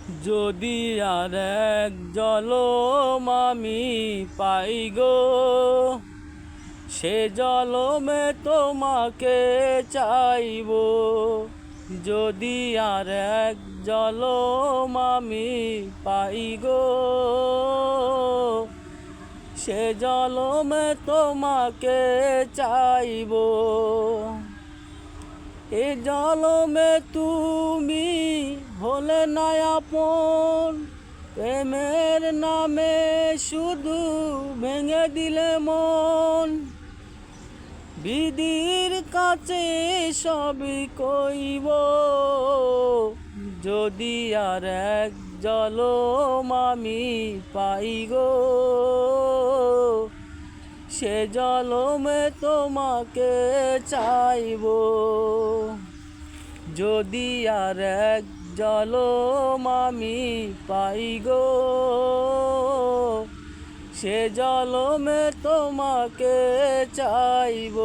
যদি আর এক জলম আমি পাই গো, সে জলমে তোমাকে চাইব। যদি আর এক জলম আমি পাই গো, সে জলমে তোমাকে চাইব। এ জলমে তুমি হলে না আপন, প্রেমের নামে শুধু ভেঙে দিলে মন। বিধির কাছে সবই কইব, যদি আর এক জলম আমি পাই গো, সে জলমে তোমাকে চাইব। যদি আর এক জলম আমি পাই গো, সে জলমে তোমাকে চাইব।